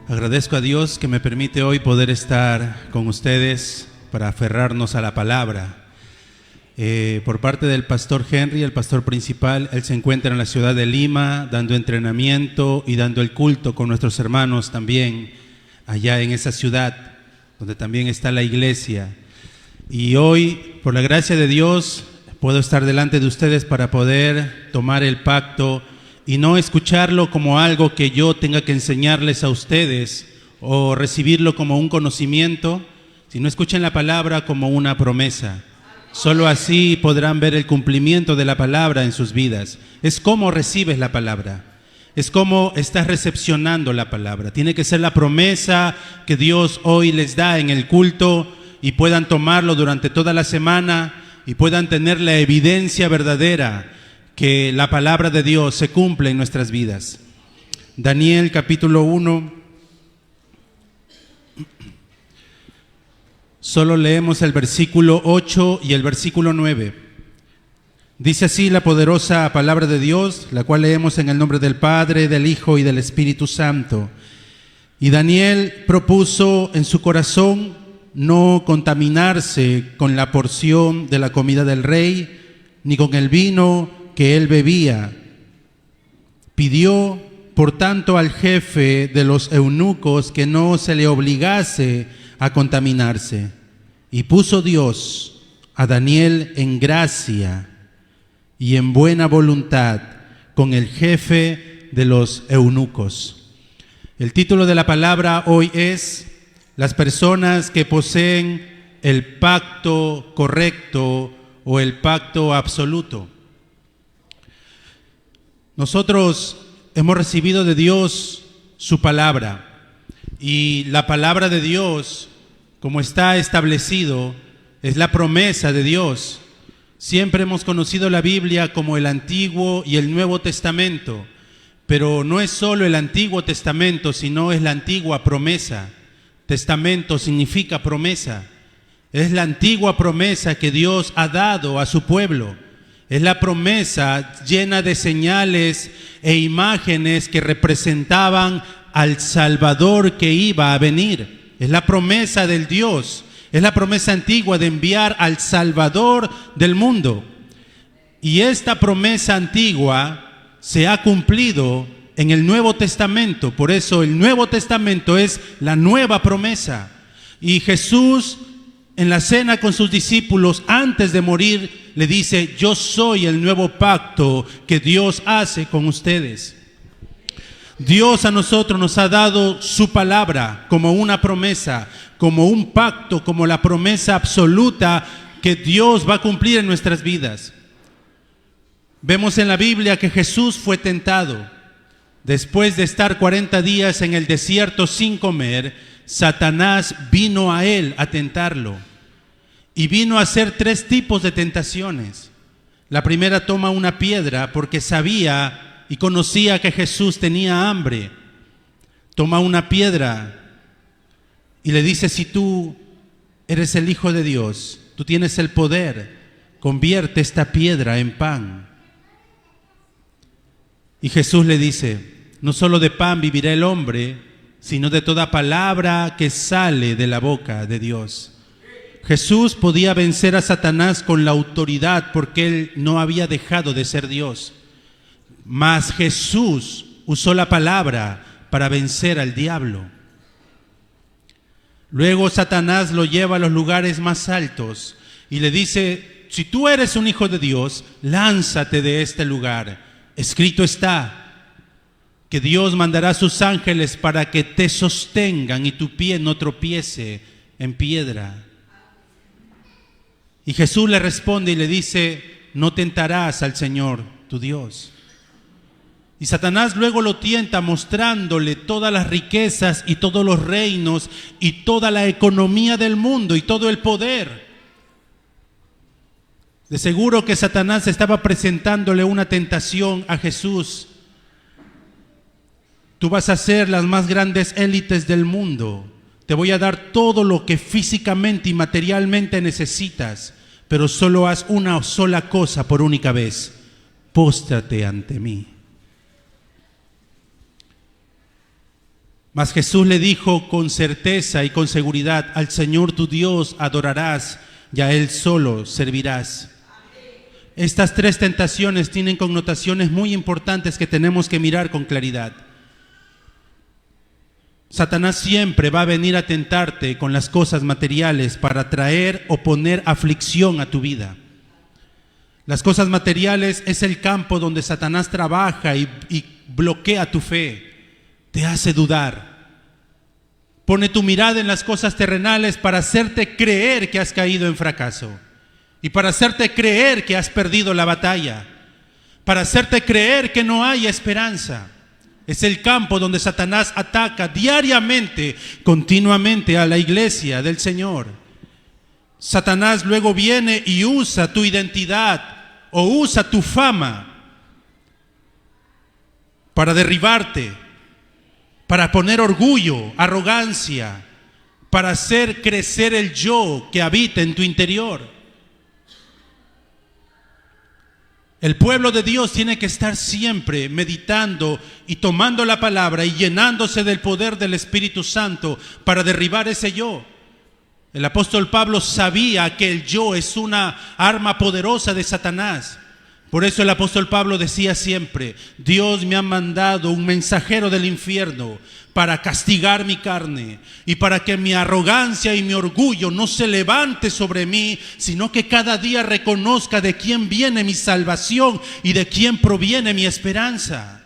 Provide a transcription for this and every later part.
Agradezco a Dios que me permite hoy poder estar con ustedes para aferrarnos a la palabra. Por parte del pastor Henry, el pastor principal, él se encuentra en la ciudad de Lima dando entrenamiento y dando el culto con nuestros hermanos también allá en esa ciudad donde también está la iglesia. Y hoy, por la gracia de Dios, puedo estar delante de ustedes para poder tomar el pacto y no escucharlo como algo que yo tenga que enseñarles a ustedes o recibirlo como un conocimiento, sino escuchen la palabra como una promesa. Solo así podrán ver el cumplimiento de la palabra en sus vidas. Es cómo recibes la palabra, es cómo estás recepcionando la palabra. Tiene que ser la promesa que Dios hoy les da en el culto y puedan tomarlo durante toda la semana y puedan tener la evidencia verdadera que la palabra de Dios se cumple en nuestras vidas. Daniel capítulo 1. Solo leemos el versículo 8 y el versículo 9. Dice así la poderosa palabra de Dios, la cual leemos en el nombre del Padre, del Hijo y del Espíritu Santo. Y Daniel propuso en su corazón no contaminarse con la porción de la comida del rey, ni con el vino que él bebía. Pidió, por tanto, al jefe de los eunucos que no se le obligase a contaminarse. Y puso Dios a Daniel en gracia y en buena voluntad con el jefe de los eunucos. El título de la palabra hoy es: las personas que poseen el pacto correcto o el pacto absoluto. Nosotros hemos recibido de Dios su palabra, y la palabra de Dios, como está establecido, es la promesa de Dios. Siempre hemos conocido la Biblia como el Antiguo y el Nuevo Testamento, pero no es solo el Antiguo Testamento, sino es la antigua promesa. Testamento significa promesa. Es la antigua promesa que Dios ha dado a su pueblo. Es la promesa llena de señales e imágenes que representaban al Salvador que iba a venir. Es la promesa del Dios, es la promesa antigua de enviar al Salvador del mundo. Y esta promesa antigua se ha cumplido en el Nuevo Testamento. Por eso el Nuevo Testamento es la nueva promesa. Y Jesús, en la cena con sus discípulos, antes de morir, le dice: yo soy el nuevo pacto que Dios hace con ustedes. Dios a nosotros nos ha dado su palabra como una promesa, como un pacto, como la promesa absoluta que Dios va a cumplir en nuestras vidas. Vemos en la Biblia que Jesús fue tentado. Después de estar 40 días en el desierto sin comer, Satanás vino a él a tentarlo. Y vino a hacer 3 tipos de tentaciones. La primera, toma una piedra porque sabía y conocía que Jesús tenía hambre. Toma una piedra y le dice: si tú eres el Hijo de Dios, tú tienes el poder, convierte esta piedra en pan. Y Jesús le dice: no solo de pan vivirá el hombre, sino de toda palabra que sale de la boca de Dios. Jesús podía vencer a Satanás con la autoridad porque él no había dejado de ser Dios. Mas Jesús usó la palabra para vencer al diablo. Luego Satanás lo lleva a los lugares más altos y le dice: si tú eres un hijo de Dios, lánzate de este lugar. Escrito está que Dios mandará a sus ángeles para que te sostengan y tu pie no tropiece en piedra. Y Jesús le responde y le dice: no tentarás al Señor tu Dios. Y Satanás luego lo tienta mostrándole todas las riquezas y todos los reinos y toda la economía del mundo y todo el poder. De seguro que Satanás estaba presentándole una tentación a Jesús. Tú vas a ser las más grandes élites del mundo. Te voy a dar todo lo que físicamente y materialmente necesitas, pero solo haz una sola cosa por única vez: póstrate ante mí. Mas Jesús le dijo con certeza y con seguridad: al Señor tu Dios adorarás y a Él solo servirás. Estas tres tentaciones tienen connotaciones muy importantes que tenemos que mirar con claridad. Satanás siempre va a venir a tentarte con las cosas materiales para traer o poner aflicción a tu vida. Las cosas materiales es el campo donde Satanás trabaja y bloquea tu fe, te hace dudar. Pone tu mirada en las cosas terrenales para hacerte creer que has caído en fracaso y para hacerte creer que has perdido la batalla, para hacerte creer que no hay esperanza. Es el campo donde Satanás ataca diariamente, continuamente a la iglesia del Señor. Satanás luego viene y usa tu identidad o usa tu fama para derribarte, para poner orgullo, arrogancia, para hacer crecer el yo que habita en tu interior. El pueblo de Dios tiene que estar siempre meditando y tomando la palabra y llenándose del poder del Espíritu Santo para derribar ese yo. El apóstol Pablo sabía que el yo es una arma poderosa de Satanás. Por eso el apóstol Pablo decía siempre: Dios me ha mandado un mensajero del infierno para castigar mi carne y para que mi arrogancia y mi orgullo no se levante sobre mí, sino que cada día reconozca de quién viene mi salvación y de quién proviene mi esperanza.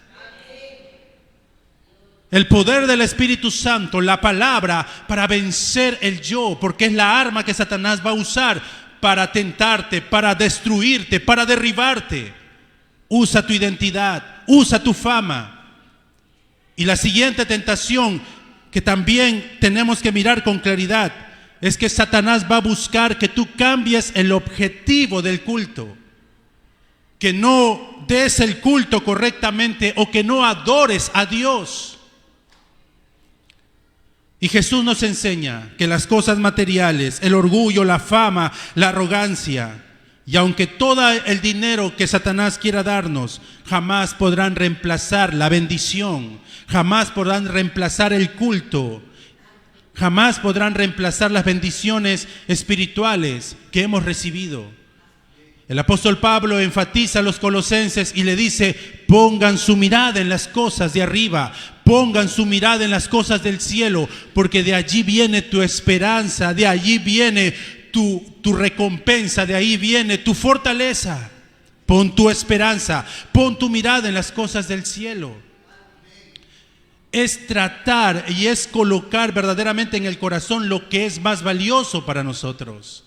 El poder del Espíritu Santo, la palabra, para vencer el yo, porque es la arma que Satanás va a usar para tentarte, para destruirte, para derribarte. Usa tu identidad, usa tu fama. Y la siguiente tentación que también tenemos que mirar con claridad es que Satanás va a buscar que tú cambies el objetivo del culto, que no des el culto correctamente o que no adores a Dios. Y Jesús nos enseña que las cosas materiales, el orgullo, la fama, la arrogancia, y aunque todo el dinero que Satanás quiera darnos, jamás podrán reemplazar la bendición, jamás podrán reemplazar el culto, jamás podrán reemplazar las bendiciones espirituales que hemos recibido. El apóstol Pablo enfatiza a los colosenses y le dice: pongan su mirada en las cosas de arriba, pongan su mirada en las cosas del cielo, porque de allí viene tu esperanza, de allí viene tu recompensa, de ahí viene tu fortaleza. Pon tu esperanza, pon tu mirada en las cosas del cielo. Es tratar y es colocar verdaderamente en el corazón lo que es más valioso para nosotros.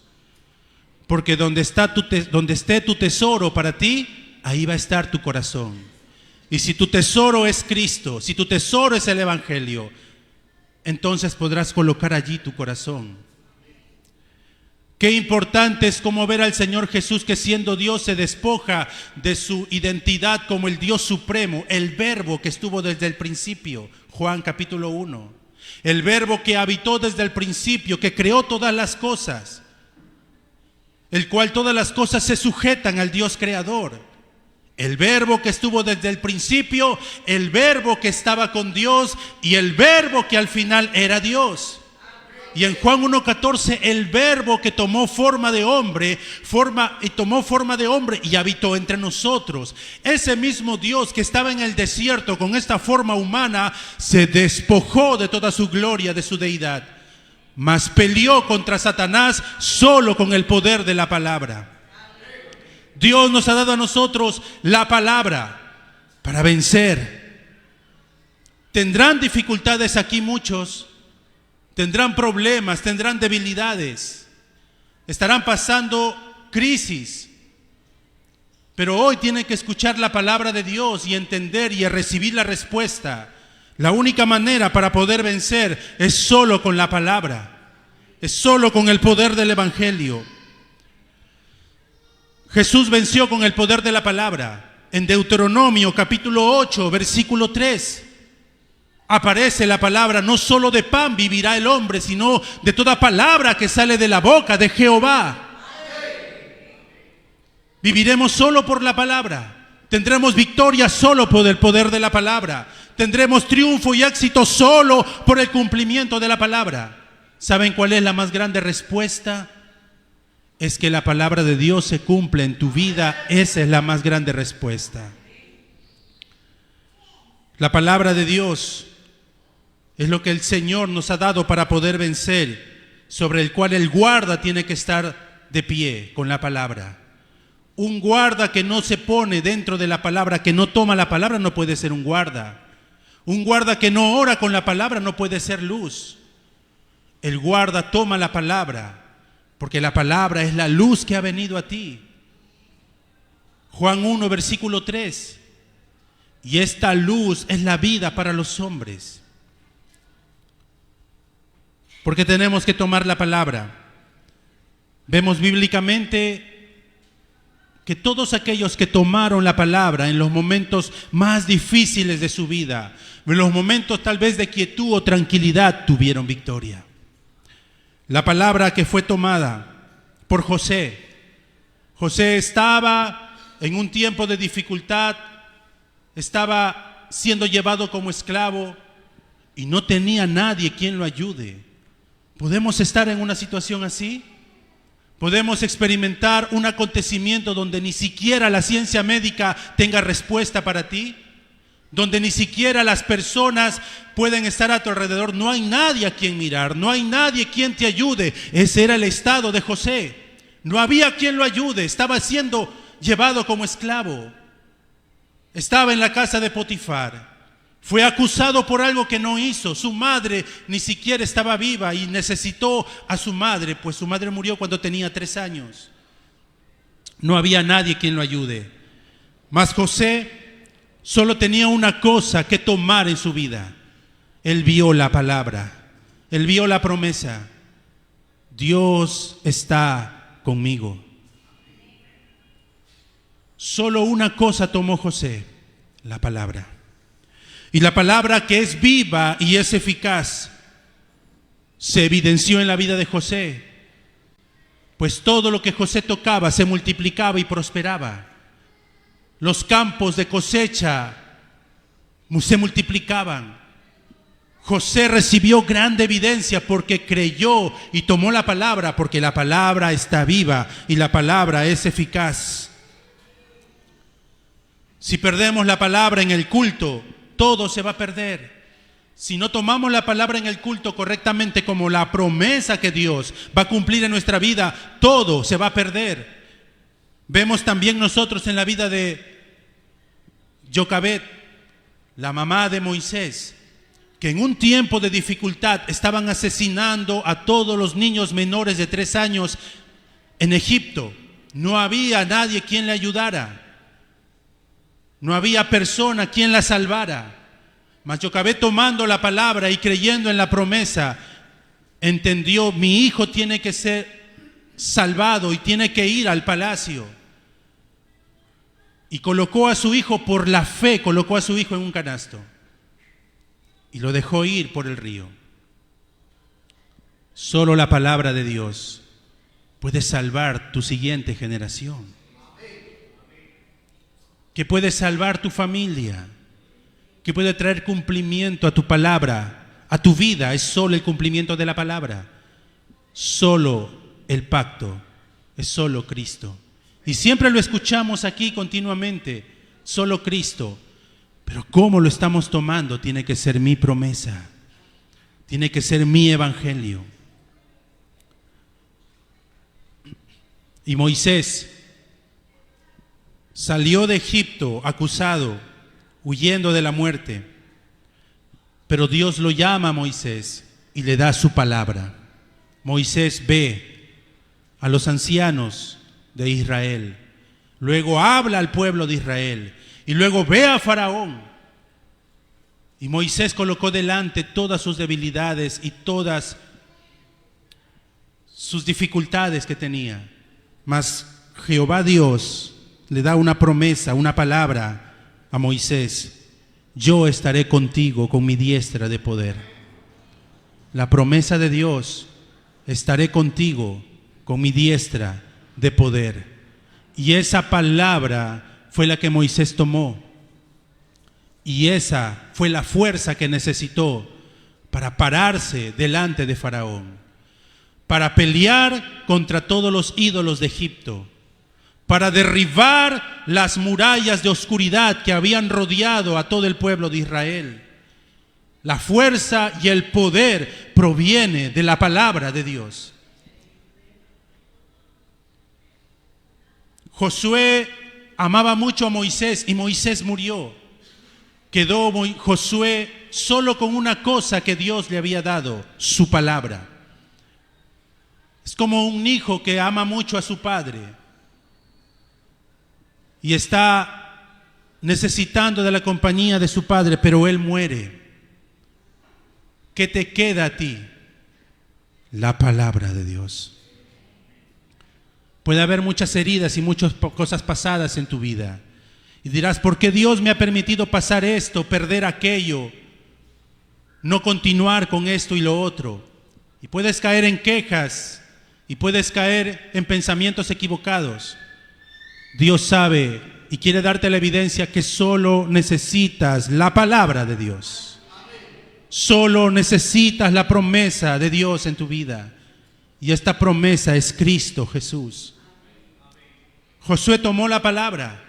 Porque donde esté tu tesoro para ti, ahí va a estar tu corazón. Y si tu tesoro es Cristo, si tu tesoro es el Evangelio, entonces podrás colocar allí tu corazón. Qué importante es como ver al Señor Jesús, que siendo Dios se despoja de su identidad como el Dios supremo, el Verbo que estuvo desde el principio. Juan capítulo 1. El Verbo que habitó desde el principio, que creó todas las cosas, el cual todas las cosas se sujetan al Dios creador. El Verbo que estuvo desde el principio, el Verbo que estaba con Dios y el Verbo que al final era Dios. Y en Juan 1:14, el Verbo que tomó forma de hombre y habitó entre nosotros. Ese mismo Dios que estaba en el desierto con esta forma humana se despojó de toda su gloria, de su deidad, mas peleó contra Satanás solo con el poder de la palabra. Dios nos ha dado a nosotros la palabra para vencer. Tendrán dificultades aquí muchos, tendrán problemas, tendrán debilidades, estarán pasando crisis, pero hoy tienen que escuchar la palabra de Dios y entender y recibir la respuesta. La única manera para poder vencer es solo con la palabra, es solo con el poder del Evangelio. Jesús venció con el poder de la palabra. En Deuteronomio capítulo 8, versículo 3, aparece la palabra: no solo de pan vivirá el hombre, sino de toda palabra que sale de la boca de Jehová. Viviremos solo por la palabra. Tendremos victoria solo por el poder de la palabra. Tendremos triunfo y éxito solo por el cumplimiento de la palabra. ¿Saben cuál es la más grande respuesta? Es que la palabra de Dios se cumple en tu vida. Esa es la más grande respuesta. La palabra de Dios es lo que el Señor nos ha dado para poder vencer, sobre el cual el guarda tiene que estar de pie con la palabra. Un guarda que no se pone dentro de la palabra, que no toma la palabra, no puede ser un guarda. Un guarda que no ora con la palabra no puede ser luz. El guarda toma la palabra, porque la palabra es la luz que ha venido a ti. Juan 1, versículo 3. Y esta luz es la vida para los hombres. Porque tenemos que tomar la palabra. Vemos bíblicamente que todos aquellos que tomaron la palabra en los momentos más difíciles de su vida, en los momentos tal vez de quietud o tranquilidad, tuvieron victoria. La palabra que fue tomada por José. José estaba en un tiempo de dificultad, estaba siendo llevado como esclavo y no tenía nadie quien lo ayude. ¿Podemos estar en una situación así? Podemos experimentar un acontecimiento donde ni siquiera la ciencia médica tenga respuesta para ti, donde ni siquiera las personas pueden estar a tu alrededor. No hay nadie a quien mirar, no hay nadie quien te ayude. Ese era el estado de José. No había quien lo ayude, estaba siendo llevado como esclavo. Estaba en la casa de Potifar. Fue acusado por algo que no hizo. Su madre ni siquiera estaba viva y necesitó a su madre, pues su madre murió cuando tenía 3 años. No había nadie quien lo ayude. Mas José solo tenía una cosa que tomar en su vida. Él vio la palabra, él vio la promesa. Dios está conmigo. Solo una cosa tomó José, la palabra. Y la palabra, que es viva y es eficaz, se evidenció en la vida de José. Pues todo lo que José tocaba se multiplicaba y prosperaba. Los campos de cosecha se multiplicaban. José recibió grande evidencia porque creyó y tomó la palabra, porque la palabra está viva y la palabra es eficaz. Si perdemos la palabra en el culto, todo se va a perder. Si no tomamos la palabra en el culto correctamente como la promesa que Dios va a cumplir en nuestra vida, todo se va a perder. Vemos también nosotros en la vida de Jocabet, la mamá de Moisés, que en un tiempo de dificultad estaban asesinando a todos los niños menores de 3 años en Egipto. No había nadie quien le ayudara. No había persona quien la salvara. Mas Jocabet, tomando la palabra y creyendo en la promesa, entendió: mi hijo tiene que ser salvado y tiene que ir al palacio. Y colocó a su hijo, por la fe, colocó a su hijo en un canasto y lo dejó ir por el río. Solo la palabra de Dios puede salvar tu siguiente generación, que puede salvar tu familia, que puede traer cumplimiento a tu palabra, a tu vida. Es solo el cumplimiento de la palabra, solo el pacto, es solo Cristo. Y siempre lo escuchamos aquí continuamente, solo Cristo. Pero cómo lo estamos tomando tiene que ser mi promesa, tiene que ser mi evangelio. Y Moisés salió de Egipto acusado, huyendo de la muerte. Pero Dios lo llama a Moisés y le da su palabra. Moisés ve a los ancianos de Israel, luego habla al pueblo de Israel y luego ve a Faraón. Y Moisés colocó delante todas sus debilidades y todas sus dificultades que tenía. Mas Jehová Dios le da una promesa, una palabra a Moisés: yo estaré contigo con mi diestra de poder. La promesa de Dios: estaré contigo con mi diestra de poder. Y esa palabra fue la que Moisés tomó. Y esa fue la fuerza que necesitó para pararse delante de Faraón, para pelear contra todos los ídolos de Egipto, para derribar las murallas de oscuridad que habían rodeado a todo el pueblo de Israel. La fuerza y el poder proviene de la palabra de Dios. Josué amaba mucho a Moisés y Moisés murió. Quedó Josué solo con una cosa que Dios le había dado, su palabra. Es como un hijo que ama mucho a su padre y está necesitando de la compañía de su padre, pero él muere. ¿Qué te queda a ti? La palabra de Dios. Puede haber muchas heridas y muchas cosas pasadas en tu vida. Y dirás, ¿por qué Dios me ha permitido pasar esto, perder aquello, no continuar con esto y lo otro? Y puedes caer en quejas y puedes caer en pensamientos equivocados. Dios sabe y quiere darte la evidencia que solo necesitas la palabra de Dios. Solo necesitas la promesa de Dios en tu vida. Y esta promesa es Cristo Jesús. Josué tomó la palabra.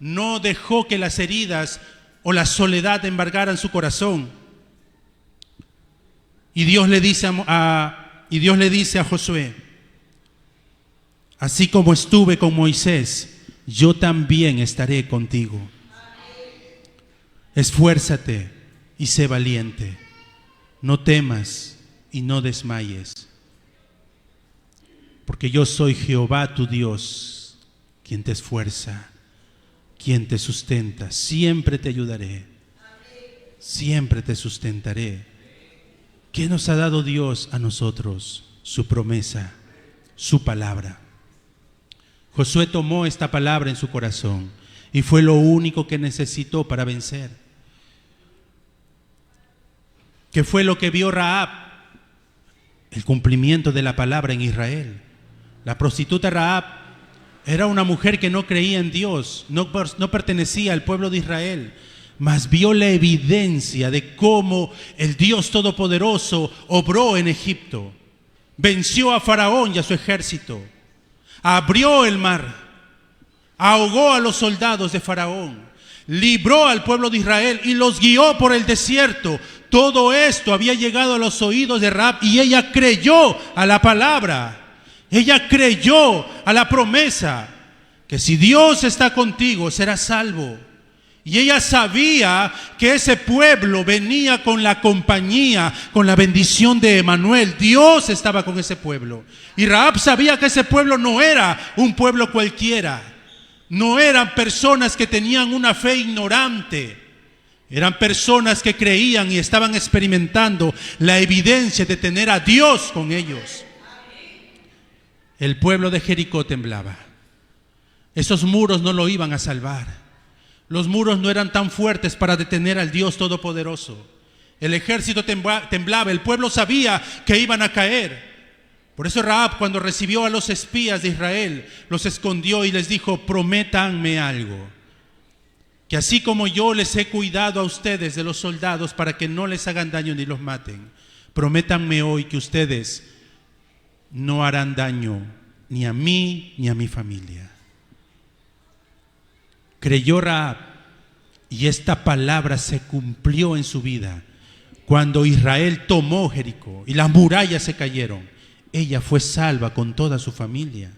No dejó que las heridas o la soledad embargaran su corazón. Y Dios le dice a Josué, así como estuve con Moisés, yo también estaré contigo. Esfuérzate y sé valiente. No temas y no desmayes. Porque yo soy Jehová tu Dios, quien te esfuerza, quien te sustenta. Siempre te ayudaré, siempre te sustentaré. ¿Qué nos ha dado Dios a nosotros? Su promesa, su palabra. Josué tomó esta palabra en su corazón y fue lo único que necesitó para vencer. ¿Qué fue lo que vio Rahab? El cumplimiento de la palabra en Israel. La prostituta Rahab era una mujer que no creía en Dios, no pertenecía al pueblo de Israel, mas vio la evidencia de cómo el Dios Todopoderoso obró en Egipto. Venció a Faraón y a su ejército, abrió el mar, ahogó a los soldados de Faraón, libró al pueblo de Israel y los guió por el desierto. Todo esto había llegado a los oídos de Rahab y ella creyó a la palabra. Ella creyó a la promesa que si Dios está contigo serás salvo. Y ella sabía que ese pueblo venía con la compañía, con la bendición de Emanuel. Dios estaba con ese pueblo. Y Rahab sabía que ese pueblo no era un pueblo cualquiera. No eran personas que tenían una fe ignorante. Eran personas que creían y estaban experimentando la evidencia de tener a Dios con ellos. El pueblo de Jericó temblaba. Esos muros no lo iban a salvar. Los muros no eran tan fuertes para detener al Dios Todopoderoso. El ejército temblaba, el pueblo sabía que iban a caer. Por eso Rahab, cuando recibió a los espías de Israel, los escondió y les dijo, prométanme algo. Que así como yo les he cuidado a ustedes de los soldados para que no les hagan daño ni los maten, prométanme hoy que ustedes no harán daño ni a mí ni a mi familia. Creyó Rahab y esta palabra se cumplió en su vida. Cuando Israel tomó Jericó y las murallas se cayeron, ella fue salva con toda su familia.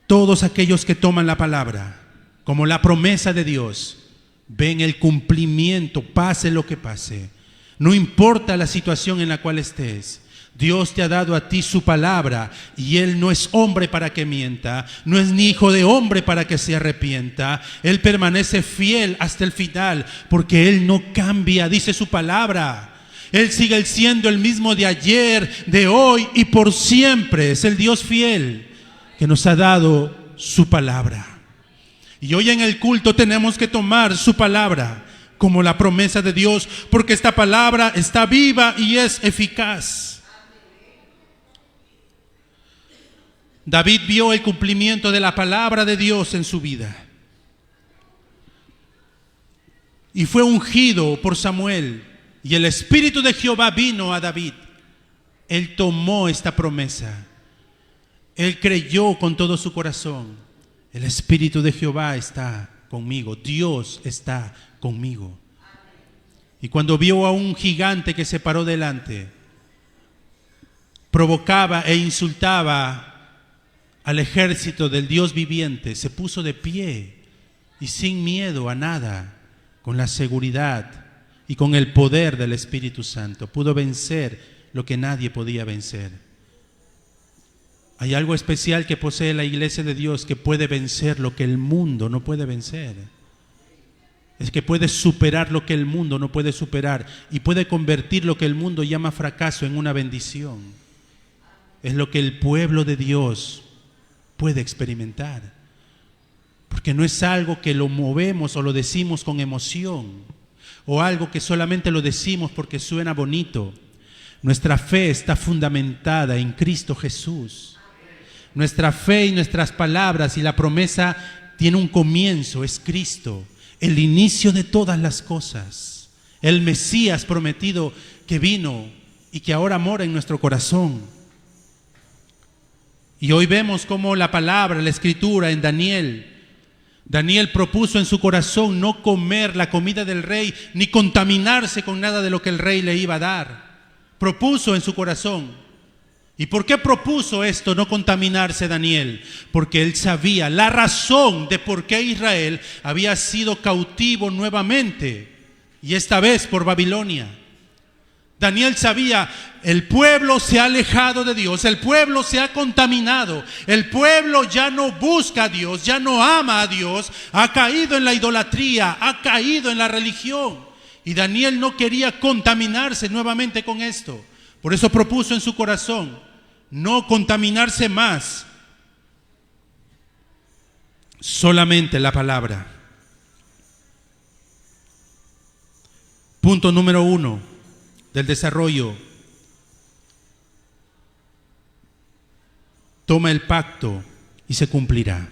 Todos aquellos que toman la palabra como la promesa de Dios, ven el cumplimiento, pase lo que pase. No importa la situación en la cual estés. Dios te ha dado a ti su palabra y Él no es hombre para que mienta, no es ni hijo de hombre para que se arrepienta. Él permanece fiel hasta el final porque Él no cambia, dice su palabra. Él sigue siendo el mismo de ayer, de hoy y por siempre. Es el Dios fiel que nos ha dado su palabra. Y hoy en el culto tenemos que tomar su palabra como la promesa de Dios, porque esta palabra está viva y es eficaz. David vio el cumplimiento de la palabra de Dios en su vida. Y fue ungido por Samuel. Y el Espíritu de Jehová vino a David. Él tomó esta promesa. Él creyó con todo su corazón. El Espíritu de Jehová está conmigo. Dios está conmigo. Y cuando vio a un gigante que se paró delante, provocaba e insultaba al ejército del Dios viviente, se puso de pie y sin miedo a nada, con la seguridad y con el poder del Espíritu Santo, pudo vencer lo que nadie podía vencer. Hay algo especial que posee la iglesia de Dios que puede vencer lo que el mundo no puede vencer. Es que puede superar lo que el mundo no puede superar y puede convertir lo que el mundo llama fracaso en una bendición. Es lo que el pueblo de Dios puede experimentar. Porque no es algo que lo movemos o lo decimos con emoción, o algo que solamente lo decimos porque suena bonito. Nuestra fe está fundamentada en Cristo Jesús. Nuestra fe y nuestras palabras y la promesa tiene un comienzo, es Cristo, el inicio de todas las cosas, el Mesías prometido que vino y que ahora mora en nuestro corazón. Y hoy vemos cómo la palabra, la escritura en Daniel propuso en su corazón no comer la comida del rey, ni contaminarse con nada de lo que el rey le iba a dar. Propuso en su corazón. ¿Y por qué propuso esto, no contaminarse Daniel? Porque él sabía la razón de por qué Israel había sido cautivo nuevamente, y esta vez por Babilonia. Daniel sabía, el pueblo se ha alejado de Dios, el pueblo se ha contaminado, el pueblo ya no busca a Dios, ya no ama a Dios, ha caído en la idolatría, ha caído en la religión. Y Daniel no quería contaminarse nuevamente con esto. Por eso propuso en su corazón no contaminarse más, solamente la palabra. Punto número 1 del desarrollo. Toma el pacto y se cumplirá.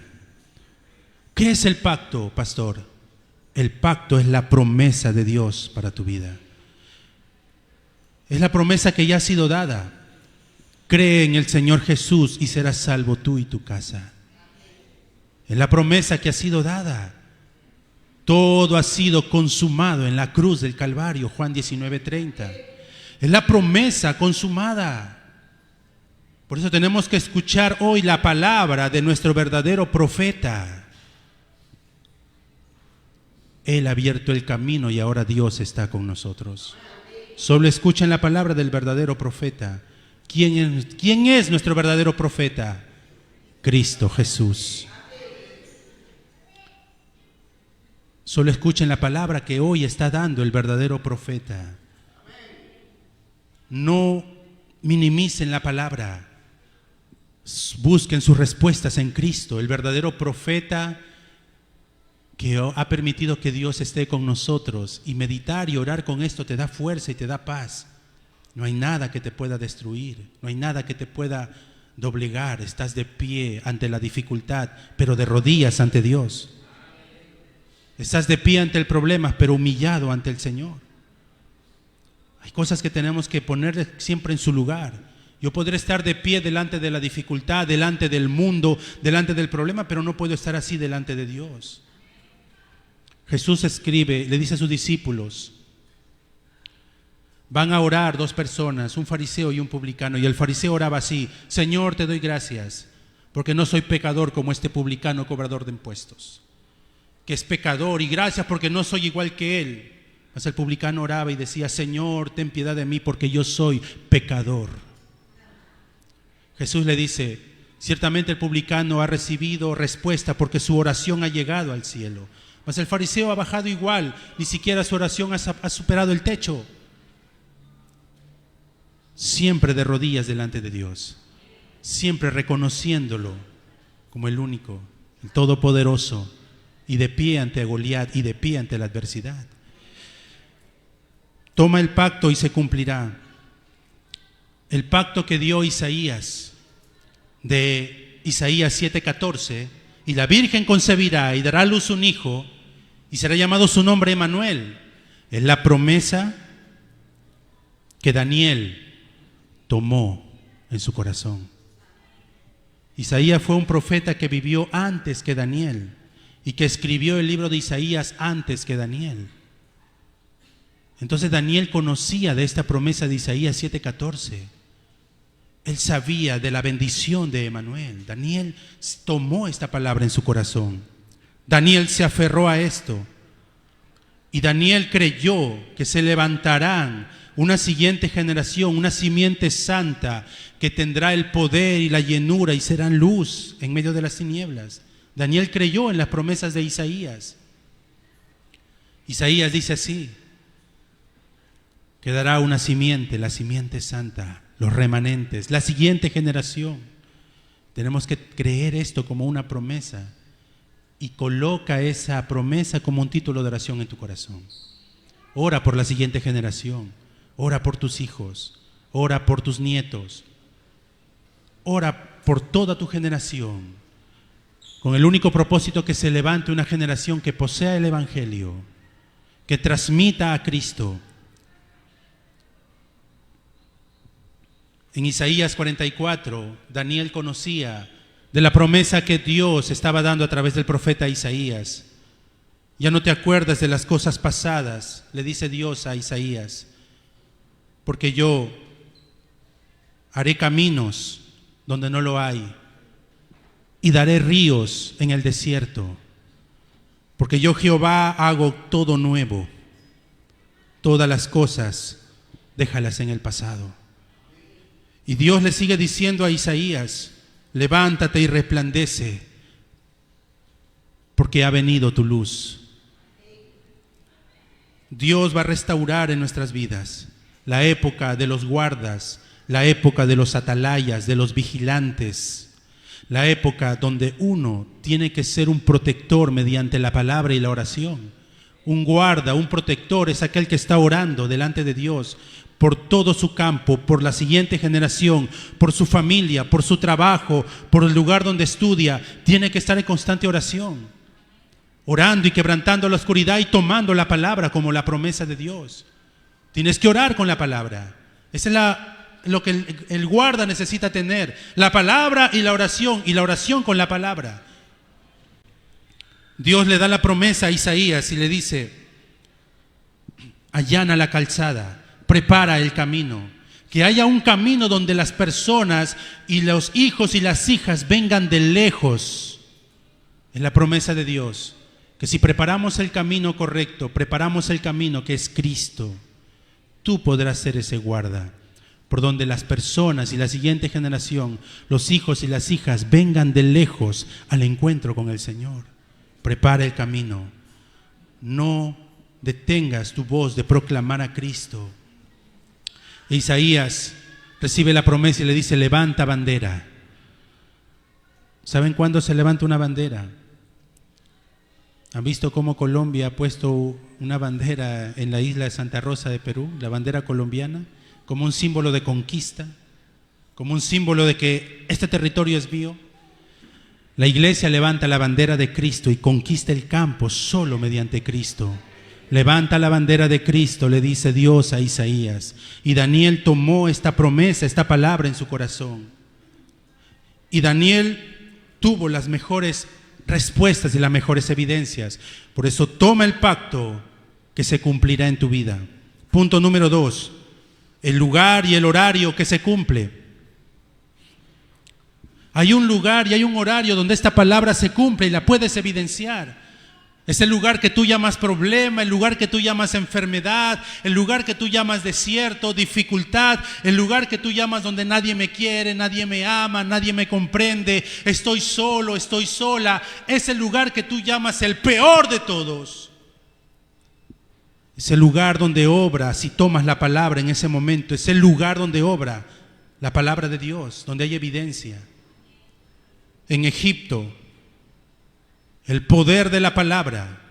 ¿Qué es el pacto, pastor? El pacto es la promesa de Dios para tu vida. Es la promesa que ya ha sido dada. Cree en el Señor Jesús y serás salvo tú y tu casa. Es la promesa que ha sido dada. Todo ha sido consumado en la cruz del Calvario, Juan 19:30. Es la promesa consumada. Por eso tenemos que escuchar hoy la palabra de nuestro verdadero profeta. Él ha abierto el camino y ahora Dios está con nosotros. Solo escuchen la palabra del verdadero profeta. ¿Quién es nuestro verdadero profeta? Cristo Jesús. Solo escuchen la palabra que hoy está dando el verdadero profeta. No minimicen la palabra. Busquen sus respuestas en Cristo, el verdadero profeta que ha permitido que Dios esté con nosotros. Y meditar y orar con esto te da fuerza y te da paz. No hay nada que te pueda destruir, no hay nada que te pueda doblegar. Estás de pie ante la dificultad, pero de rodillas ante Dios. Estás de pie ante el problema, pero humillado ante el Señor. Hay cosas que tenemos que poner siempre en su lugar. Yo podré estar de pie delante de la dificultad, delante del mundo, delante del problema, pero no puedo estar así delante de Dios. Jesús escribe, le dice a sus discípulos, van a orar dos personas, un fariseo y un publicano, y el fariseo oraba así: Señor, te doy gracias, porque no soy pecador como este publicano cobrador de impuestos, que es pecador, y gracias porque no soy igual que él. Mas el publicano oraba y decía: Señor, ten piedad de mí porque yo soy pecador. Jesús le dice: ciertamente el publicano ha recibido respuesta porque su oración ha llegado al cielo, mas el fariseo ha bajado igual, ni siquiera su oración ha superado el techo. Siempre de rodillas delante de Dios, siempre reconociéndolo como el único, el todopoderoso, y de pie ante Goliat y de pie ante la adversidad. Toma el pacto y se cumplirá. El pacto que dio Isaías de Isaías 7:14, y la Virgen concebirá y dará a luz un hijo, y será llamado su nombre Emmanuel. Es la promesa que Daniel tomó en su corazón. Isaías fue un profeta que vivió antes que Daniel y que escribió el libro de Isaías antes que Daniel. Entonces Daniel conocía de esta promesa de Isaías 7:14. Él sabía de la bendición de Emmanuel. Daniel tomó esta palabra en su corazón. Daniel se aferró a esto. Y Daniel creyó que se levantarán una siguiente generación, una simiente santa que tendrá el poder y la llenura y serán luz en medio de las tinieblas. Daniel creyó en las promesas de Isaías. Isaías dice así: quedará una simiente, la simiente santa, los remanentes, la siguiente generación. Tenemos que creer esto como una promesa y coloca esa promesa como un título de oración en tu corazón. Ora por la siguiente generación, ora por tus hijos, ora por tus nietos, ora por toda tu generación, con el único propósito que se levante una generación que posea el Evangelio, que transmita a Cristo. En Isaías 44, Daniel conocía de la promesa que Dios estaba dando a través del profeta Isaías. Ya no te acuerdas de las cosas pasadas, le dice Dios a Isaías, porque yo haré caminos donde no lo hay y daré ríos en el desierto, porque yo Jehová hago todo nuevo, todas las cosas déjalas en el pasado. Y Dios le sigue diciendo a Isaías: levántate y resplandece, porque ha venido tu luz. Dios va a restaurar en nuestras vidas la época de los guardas, la época de los atalayas, de los vigilantes, la época donde uno tiene que ser un protector mediante la palabra y la oración. Un guarda, un protector es aquel que está orando delante de Dios por todo su campo, por la siguiente generación, por su familia, por su trabajo, por el lugar donde estudia. Tiene que estar en constante oración, orando y quebrantando la oscuridad y tomando la palabra como la promesa de Dios. Tienes que orar con la palabra. Esa es lo que el guarda necesita tener, la palabra y la oración con la palabra. Dios le da la promesa a Isaías y le dice: allana la calzada, prepara el camino, que haya un camino donde las personas y los hijos y las hijas vengan de lejos. Es la promesa de Dios, que si preparamos el camino correcto, preparamos el camino que es Cristo, tú podrás ser ese guarda, por donde las personas y la siguiente generación, los hijos y las hijas vengan de lejos al encuentro con el Señor. Prepara el camino. No detengas tu voz de proclamar a Cristo. Isaías recibe la promesa y le dice: levanta bandera. ¿Saben cuándo se levanta una bandera? ¿Han visto cómo Colombia ha puesto una bandera en la isla de Santa Rosa de Perú, la bandera colombiana, como un símbolo de conquista, como un símbolo de que este territorio es mío? La iglesia levanta la bandera de Cristo y conquista el campo solo mediante Cristo. Levanta la bandera de Cristo, le dice Dios a Isaías. Y Daniel tomó esta promesa, esta palabra en su corazón. Y Daniel tuvo las mejores respuestas y las mejores evidencias. Por eso toma el pacto que se cumplirá en tu vida. Punto número 2, el lugar y el horario que se cumple. Hay un lugar y hay un horario donde esta palabra se cumple y la puedes evidenciar. Es el lugar que tú llamas problema, el lugar que tú llamas enfermedad, el lugar que tú llamas desierto, dificultad, el lugar que tú llamas donde nadie me quiere, nadie me ama, nadie me comprende, estoy solo, estoy sola. Es el lugar que tú llamas el peor de todos. Es el lugar donde obra, si tomas la palabra en ese momento, es el lugar donde obra la palabra de Dios, donde hay evidencia. En Egipto, el poder de la palabra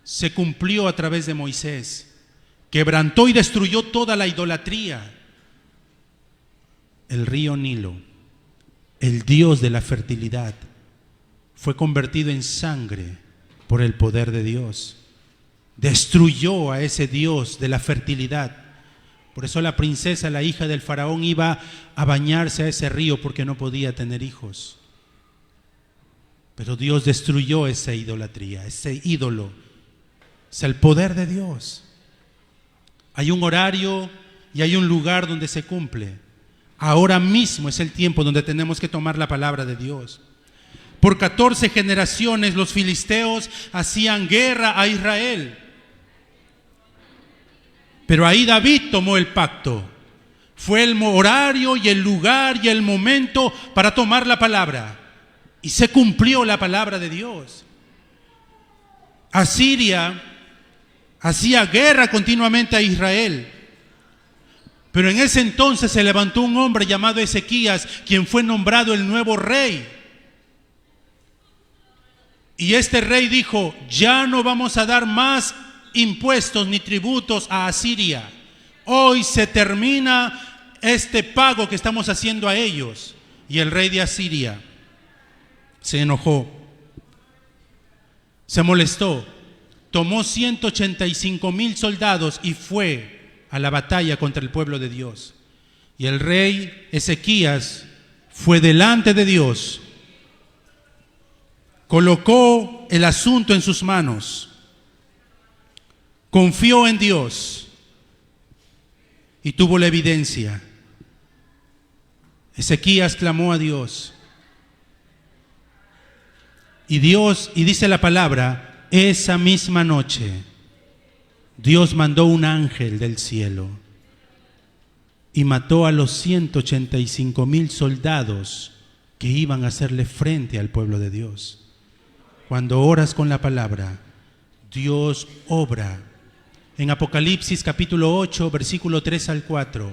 se cumplió a través de Moisés. Quebrantó y destruyó toda la idolatría. El río Nilo el Dios de la fertilidad, fue convertido en sangre por el poder de Dios. Destruyó a ese Dios de la fertilidad. Por eso la princesa, la hija del faraón, iba a bañarse a ese río porque no podía tener hijos. Pero Dios destruyó esa idolatría, ese ídolo. Es el poder de Dios. Hay un horario y hay un lugar donde se cumple. Ahora mismo es el tiempo donde tenemos que tomar la palabra de Dios. Por 14 generaciones los filisteos hacían guerra a Israel. Pero ahí David tomó el pacto. Fue el horario y el lugar y el momento para tomar la palabra. Y se cumplió la palabra de Dios. Asiria hacía guerra continuamente a Israel. Pero en ese entonces se levantó un hombre llamado Ezequías, quien fue nombrado el nuevo rey. Y este rey dijo: ya no vamos a dar más impuestos ni tributos a Asiria. Hoy se termina este pago que estamos haciendo a ellos. Y el rey de Asiria se enojó, se molestó, tomó 185,000 soldados y fue a la batalla contra el pueblo de Dios. Y el rey Ezequías fue delante de Dios, colocó el asunto en sus manos, confió en Dios y tuvo la evidencia. Ezequías clamó a Dios. Y dice la palabra, esa misma noche Dios mandó un ángel del cielo y mató a los 185,000 soldados que iban a hacerle frente al pueblo de Dios. Cuando oras con la palabra, Dios obra. En Apocalipsis capítulo 8, versículo 3 al 4,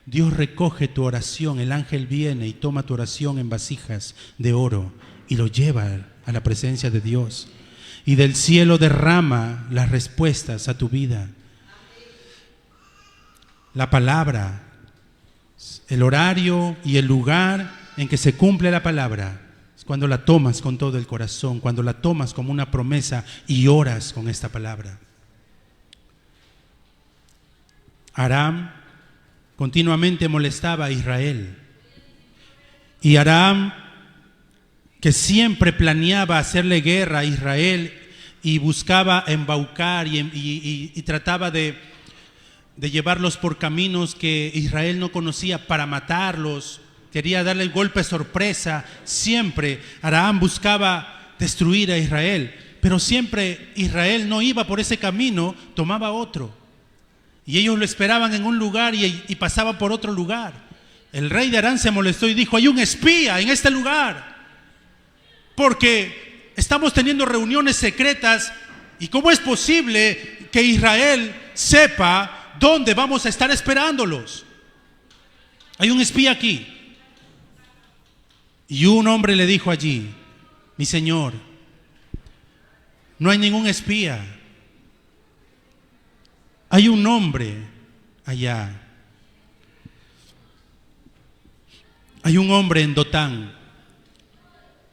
Dios recoge tu oración, el ángel viene y toma tu oración en vasijas de oro y lo lleva a la presencia de Dios. Y del cielo derrama las respuestas a tu vida. La palabra, el horario y el lugar en que se cumple la palabra es cuando la tomas con todo el corazón, cuando la tomas como una promesa y oras con esta palabra. Aram continuamente molestaba a Israel. Y Aram, que siempre planeaba hacerle guerra a Israel y buscaba embaucar y trataba de llevarlos por caminos que Israel no conocía para matarlos, quería darle el golpe sorpresa. Siempre Aram buscaba destruir a Israel, pero siempre Israel no iba por ese camino, tomaba otro. Y ellos lo esperaban en un lugar y pasaban por otro lugar. El rey de Aram se molestó y dijo: hay un espía en este lugar, porque estamos teniendo reuniones secretas y ¿cómo es posible que Israel sepa dónde vamos a estar esperándolos? Hay un espía aquí. Y un hombre le dijo allí: mi señor, no hay ningún espía. Hay un hombre allá. Hay un hombre en Dotán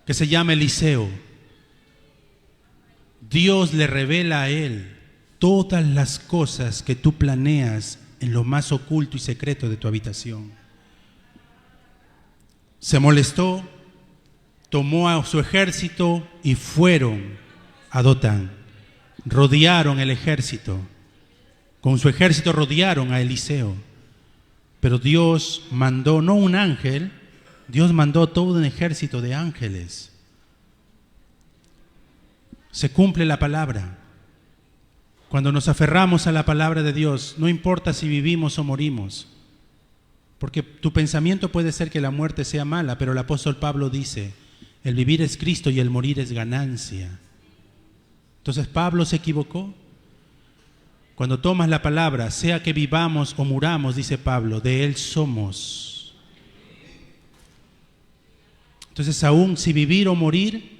que se llama Eliseo. Dios le revela a él todas las cosas que tú planeas en lo más oculto y secreto de tu habitación. Se molestó, tomó a su ejército y fueron a Dotán. Rodearon el ejército. Con su ejército rodearon a Eliseo. Pero Dios mandó no un ángel, Dios mandó todo un ejército de ángeles. Se cumple la palabra. Cuando nos aferramos a la palabra de Dios, no importa si vivimos o morimos, porque tu pensamiento puede ser que la muerte sea mala, pero el apóstol Pablo dice: el vivir es Cristo y el morir es ganancia. Entonces Pablo se equivocó. Cuando tomas la palabra, sea que vivamos o muramos, dice Pablo, de Él somos. Entonces, aún si vivir o morir,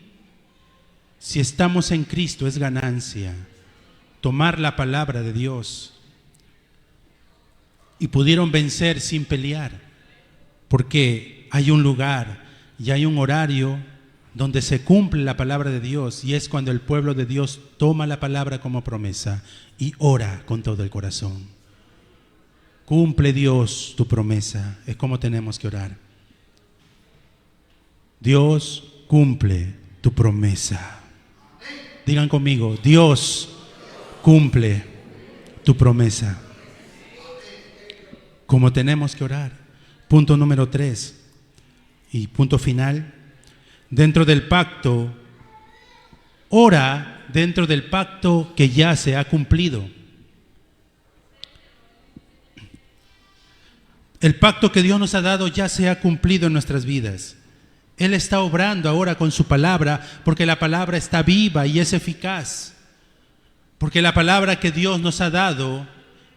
si estamos en Cristo es ganancia. Tomar la palabra de Dios. Y pudieron vencer sin pelear, porque hay un lugar, y hay un horario donde se cumple la palabra de Dios, y es cuando el pueblo de Dios toma la palabra como promesa y ora con todo el corazón. Cumple, Dios, tu promesa. Es como tenemos que orar. Dios, cumple tu promesa. Digan conmigo: Dios, cumple tu promesa. Como tenemos que orar. Punto número 3 y punto final. Dentro del pacto, ora dentro del pacto que ya se ha cumplido. El pacto que Dios nos ha dado ya se ha cumplido en nuestras vidas. Él está obrando ahora con su palabra, porque la palabra está viva y es eficaz. Porque la palabra que Dios nos ha dado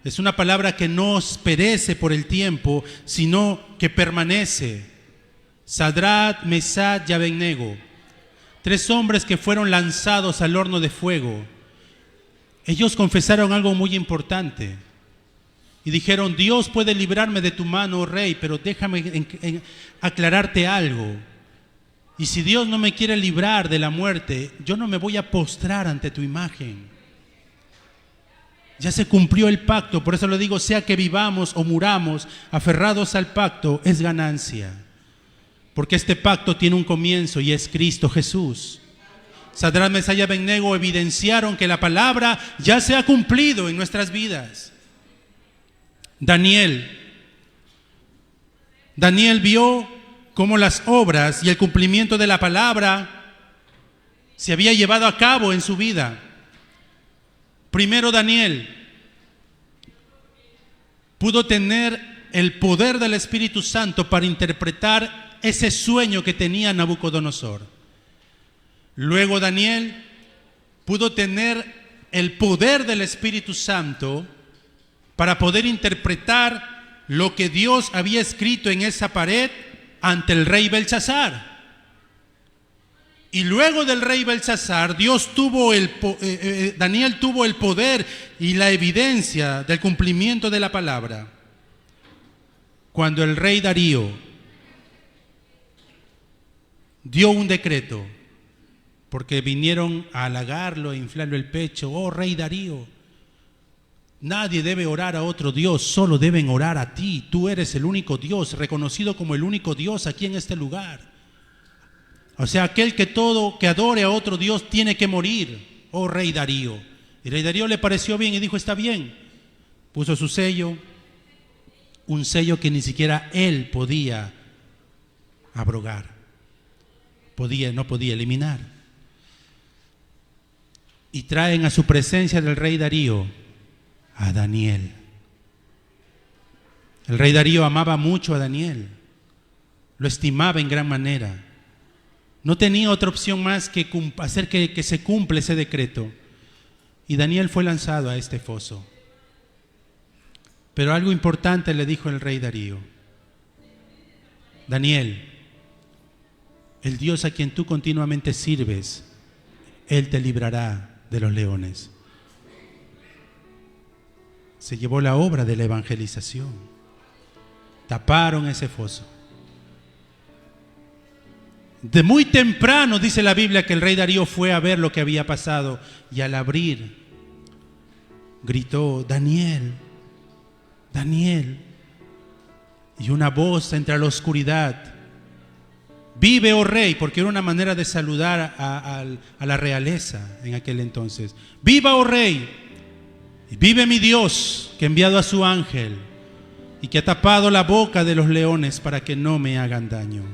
es una palabra que no perece por el tiempo, sino que permanece. Sadrat, Mesach y Abednego, 3 hombres que fueron lanzados al horno de fuego. Ellos confesaron algo muy importante y dijeron: Dios puede librarme de tu mano, oh rey, pero déjame aclararte algo. Y si Dios no me quiere librar de la muerte, yo no me voy a postrar ante tu imagen. Ya se cumplió el pacto, por eso le digo: sea que vivamos o muramos aferrados al pacto, es ganancia. Porque este pacto tiene un comienzo y es Cristo Jesús. Sadrat, Mesach y Abednego evidenciaron que la palabra ya se ha cumplido en nuestras vidas. Daniel vio cómo las obras y el cumplimiento de la palabra se había llevado a cabo en su vida. Primero, Daniel pudo tener el poder del Espíritu Santo para interpretar ese sueño que tenía Nabucodonosor. Luego, Daniel pudo tener el poder del Espíritu Santo para poder interpretar lo que Dios había escrito en esa pared ante el rey Belsasar. Y luego del rey Belsasar, Daniel tuvo el poder y la evidencia del cumplimiento de la palabra. Cuando el rey Darío dio un decreto, porque vinieron a halagarlo, a inflarle el pecho: oh rey Darío, nadie debe orar a otro Dios, solo deben orar a ti. Tú eres el único Dios, reconocido como el único Dios aquí en este lugar. O sea, aquel que adore a otro Dios tiene que morir, oh rey Darío. Y rey Darío le pareció bien y dijo: está bien. Puso su sello, un sello que ni siquiera él podía abrogar, no podía eliminar. Y traen a su presencia del rey Darío a Daniel. El rey Darío amaba mucho a Daniel, lo estimaba en gran manera. No tenía otra opción más que hacer que se cumpla ese decreto. Y Daniel fue lanzado a este foso. Pero algo importante le dijo el rey Darío: Daniel, el Dios a quien tú continuamente sirves, Él te librará de los leones. Se llevó la obra de la evangelización. Taparon ese foso. De muy temprano dice la Biblia que el rey Darío fue a ver lo que había pasado, y al abrir gritó: Daniel, Daniel. Y una voz entre la oscuridad: vive, oh rey, porque era una manera de saludar a la realeza en aquel entonces. Viva, oh rey, y vive mi Dios, que ha enviado a su ángel y que ha tapado la boca de los leones para que no me hagan daño.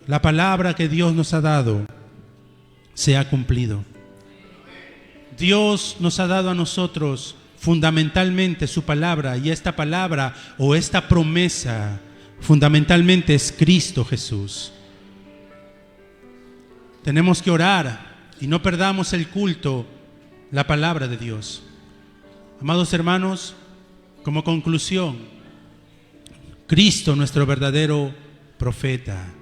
La palabra que Dios nos ha dado se ha cumplido. Dios nos ha dado a nosotros fundamentalmente su palabra, y esta palabra o esta promesa fundamentalmente es Cristo Jesús. Tenemos que orar y no perdamos el culto, la palabra de Dios. Amados hermanos, como conclusión, Cristo, nuestro verdadero profeta.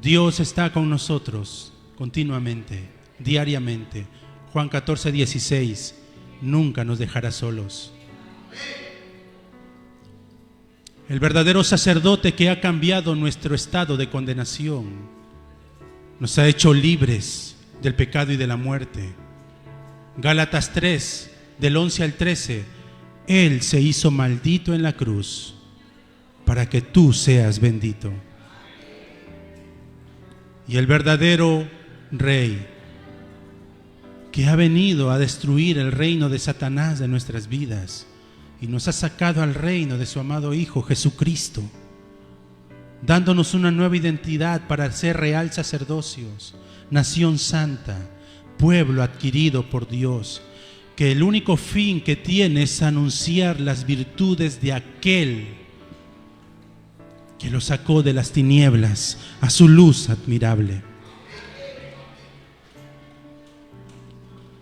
Dios está con nosotros continuamente, diariamente. Juan 14:16, nunca nos dejará solos. el verdadero sacerdote que ha cambiado nuestro estado de condenación, nos ha hecho libres del pecado y de la muerte. Gálatas 3, del 11 al 13, Él se hizo maldito en la cruz para que tú seas bendito. Y el verdadero Rey, que ha venido a destruir el reino de Satanás de nuestras vidas y nos ha sacado al reino de su amado Hijo Jesucristo, dándonos una nueva identidad para ser real sacerdocios, nación santa, pueblo adquirido por Dios, que el único fin que tiene es anunciar las virtudes de aquel que lo sacó de las tinieblas a su luz admirable.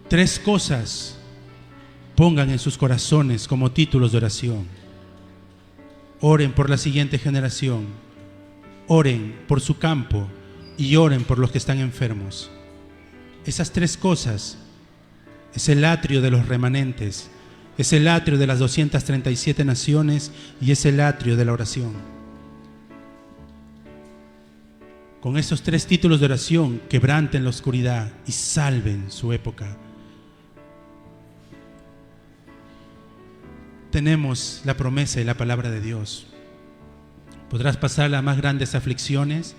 3 cosas pongan en sus corazones como títulos de oración. Oren por la siguiente generación, oren por su campo y oren por los que están enfermos. Esas 3 cosas es el atrio de los remanentes, es el atrio de las 237 naciones y es el atrio de la oración. Con esos 3 títulos de oración, quebranten la oscuridad y salven su época. Tenemos la promesa y la palabra de Dios. Podrás pasar las más grandes aflicciones,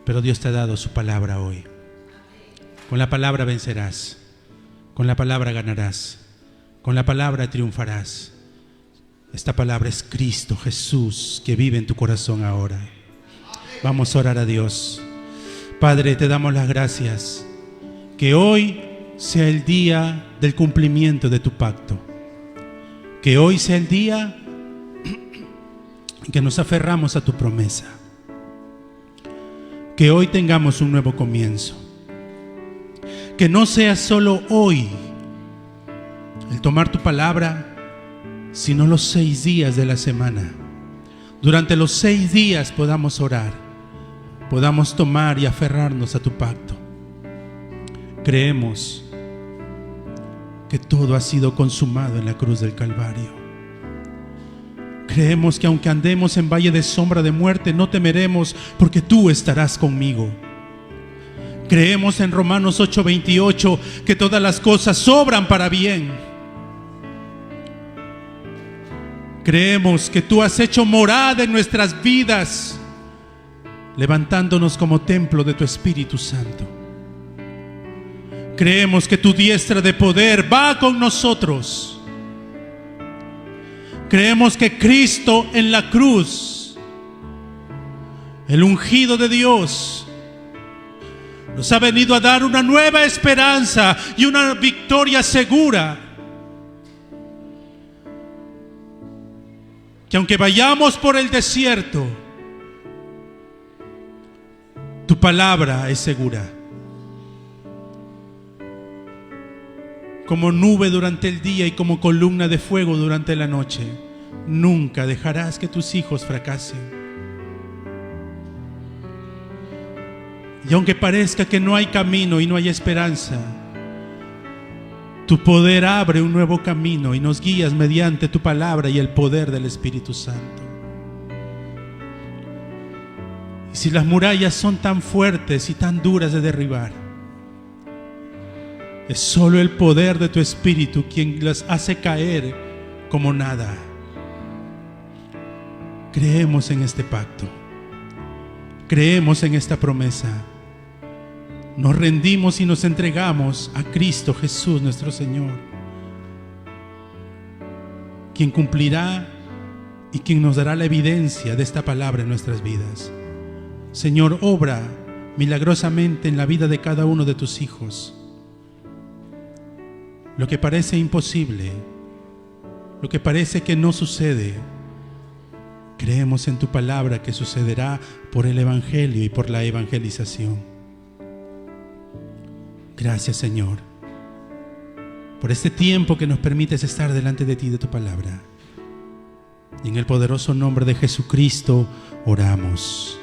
pero Dios te ha dado su palabra hoy. Con la palabra vencerás, con la palabra ganarás, con la palabra triunfarás. Esta palabra es Cristo Jesús que vive en tu corazón ahora. Vamos a orar a Dios. Padre, te damos las gracias. Que hoy sea el día del cumplimiento de tu pacto. Que hoy sea el día en que nos aferramos a tu promesa. Que hoy tengamos un nuevo comienzo. Que no sea solo hoy el tomar tu palabra, sino los 6 días de la semana. Durante los 6 días podamos orar, podamos tomar y aferrarnos a tu pacto. Creemos que todo ha sido consumado en la cruz del Calvario. Creemos que aunque andemos en valle de sombra de muerte, no temeremos porque tú estarás conmigo. Creemos en Romanos 8:28 que todas las cosas obran para bien. Creemos que tú has hecho morada en nuestras vidas, levantándonos como templo de tu Espíritu Santo. Creemos que tu diestra de poder va con nosotros. Creemos que Cristo en la cruz, el ungido de Dios, nos ha venido a dar una nueva esperanza y una victoria segura. Que aunque vayamos por el desierto, tu palabra es segura. Como nube durante el día y como columna de fuego durante la noche, nunca dejarás que tus hijos fracasen. Y aunque parezca que no hay camino y no hay esperanza, tu poder abre un nuevo camino y nos guías mediante tu palabra y el poder del Espíritu Santo. Y si las murallas son tan fuertes y tan duras de derribar, es solo el poder de tu Espíritu quien las hace caer como nada. Creemos en este pacto. Creemos en esta promesa. Nos rendimos y nos entregamos a Cristo Jesús nuestro Señor, quien cumplirá y quien nos dará la evidencia de esta palabra en nuestras vidas. Señor, obra milagrosamente en la vida de cada uno de tus hijos. Lo que parece imposible, lo que parece que no sucede, creemos en tu palabra que sucederá por el Evangelio y por la evangelización. Gracias, Señor, por este tiempo que nos permites estar delante de ti, de tu palabra. Y en el poderoso nombre de Jesucristo oramos.